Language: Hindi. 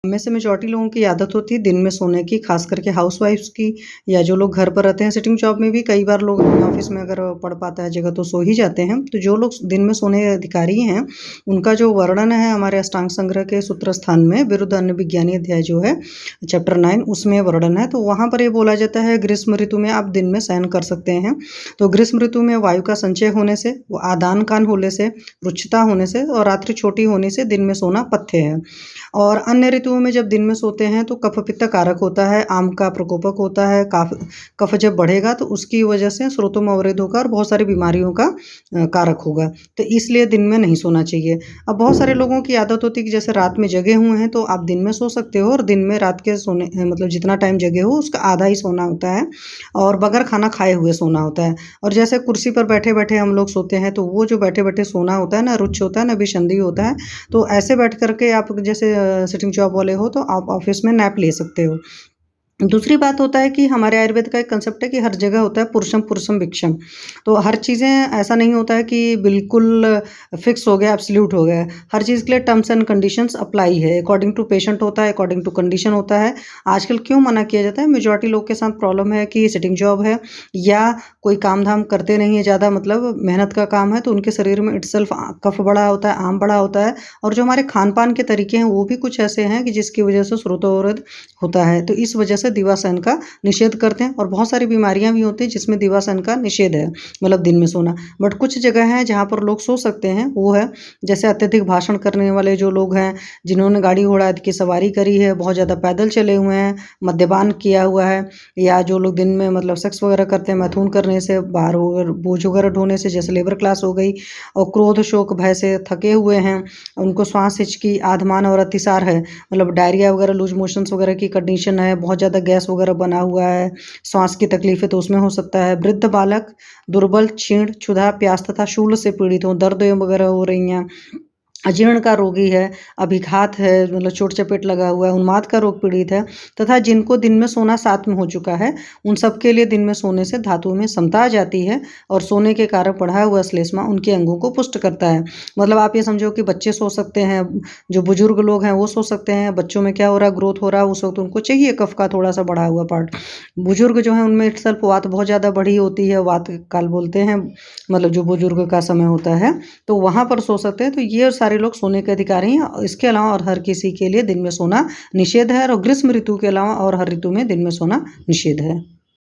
में से मेजॉरिटी लोगों की आदत होती है दिन में सोने की, ख़ास करके हाउसवाइफ्स की या जो लोग घर पर रहते हैं। सिटिंग जॉब में भी कई बार लोग अपने ऑफिस में अगर पड़ पाता है जगह तो सो ही जाते हैं। तो जो लोग दिन में सोने के अधिकारी हैं, उनका जो वर्णन है हमारे अष्टांग संग्रह के सूत्र स्थान में विरुद्ध अन्य विज्ञानी अध्याय जो है चैप्टर 9 उसमें वर्णन है। तो वहाँ पर ये बोला जाता है ग्रीष्म ऋतु में आप दिन में शयन कर सकते हैं। तो ग्रीष्म ऋतु में वायु का संचय होने से, वो आदान कान होने से, रुक्षता होने से और रात्रि छोटी होने से दिन में सोना पथ्य है। और अन्य ऋतुओं में जब दिन में सोते हैं तो कफ पित्त कारक होता है, आम का प्रकोपक होता है। कफ जब बढ़ेगा तो उसकी वजह से स्रोतों में अवरोध होगा और बहुत सारी बीमारियों का कारक होगा। तो इसलिए दिन में नहीं सोना चाहिए। अब बहुत सारे लोगों की आदत होती है कि जैसे रात में जगे हुए हैं तो आप दिन में सो सकते हो और दिन में रात के सोने मतलब जितना टाइम जगे हो उसका आधा ही सोना होता है और बगैर खाना खाए हुए सोना होता है। और जैसे कुर्सी पर बैठे बैठे हम लोग सोते हैं तो वो जो बैठे बैठे सोना होता है ना रुच्च होता है ना विसंधि होता है। तो ऐसे बैठ करके आप जैसे सिटिंग जॉब वाले हो तो आप ऑफिस में नैप ले सकते हो। दूसरी बात होता है कि हमारे आयुर्वेद का एक कंसेप्ट है कि हर जगह होता है पुरुषम पुरुषम भिक्षम। तो हर चीज़ें ऐसा नहीं होता है कि बिल्कुल फिक्स हो गया, एब्सोल्यूट हो गया। हर चीज़ के लिए टर्म्स एंड कंडीशंस अप्लाई है, अकॉर्डिंग टू पेशेंट होता है, अकॉर्डिंग टू कंडीशन होता है। आजकल क्यों मना किया जाता है? मेजॉरिटी लोग के साथ प्रॉब्लम है कि सिटिंग जॉब है या कोई काम धाम करते नहीं है ज़्यादा, मतलब मेहनत का काम है, तो उनके शरीर में इटसेल्फ कफ बढ़ा होता है, आम बढ़ा होता है। और जो हमारे खान पान के तरीके हैं वो भी कुछ ऐसे हैं कि जिसकी वजह से स्रोतोवरोध होता है। तो इस वजह से दिवासन का निषेध करते हैं। और बहुत सारी बीमारियां भी होती हैं जिसमें दिवासन का निषेध है, मतलब दिन में सोना। बट कुछ जगह है जहाँ पर लोग सो सकते हैं, वो है जैसे अत्यधिक भाषण करने वाले जो लोग हैं, जिन्होंने गाड़ी घोड़ा की सवारी करी है, बहुत ज़्यादा पैदल चले हुए हैं, मद्यपान किया हुआ है, या जो लोग दिन में मतलब सेक्स वगैरह करते हैं मैथुन करने से, बाहर बोझ वगैरह ढोने से, जैसे लेबर क्लास हो गई, और क्रोध शोक भय से थके हुए हैं, उनको श्वास हिचकी आधमान और अतिसार है, मतलब डायरिया वगैरह लूज मोशंस वगैरह की कंडीशन है, बहुत ज़्यादा गैस वगैरह बना हुआ है, श्वास की तकलीफ है तो उसमें हो सकता है। वृद्ध बालक, दुर्बल, क्षीण, क्षुधा, प्यास तथा शूल से पीड़ित हो, दर्द वगैरह हो रही हैं, अजीर्ण का रोगी है, अभिघात है, मतलब चोट चपेट लगा हुआ है, उन्माद का रोग पीड़ित है, तथा जिनको दिन में सोना साथ में हो चुका है, उन सब के लिए दिन में सोने से धातुओं में समता आ जाती है और सोने के कारण बढ़ा हुआ श्लेष्मा उनके अंगों को पुष्ट करता है। मतलब आप ये समझो कि बच्चे सो सकते हैं, जो बुजुर्ग लोग हैं वो सो सकते हैं। बच्चों में क्या हो रहा है, ग्रोथ हो रहा है, उस वक्त उनको चाहिए कफ का थोड़ा सा बढ़ा हुआ पार्ट। बुजुर्ग जो है उनमें इटसेल्फ वात बहुत ज़्यादा बढ़ी होती है, वात काल बोलते हैं, मतलब जो बुजुर्ग का समय होता है, तो वहाँ पर सो सकते हैं। तो ये सारे लोग सोने के अधिकारी हैं। इसके अलावा और हर किसी के लिए दिन में सोना निषेध है, और ग्रीष्म ऋतु के अलावा और हर ऋतु में दिन में सोना निषेध है।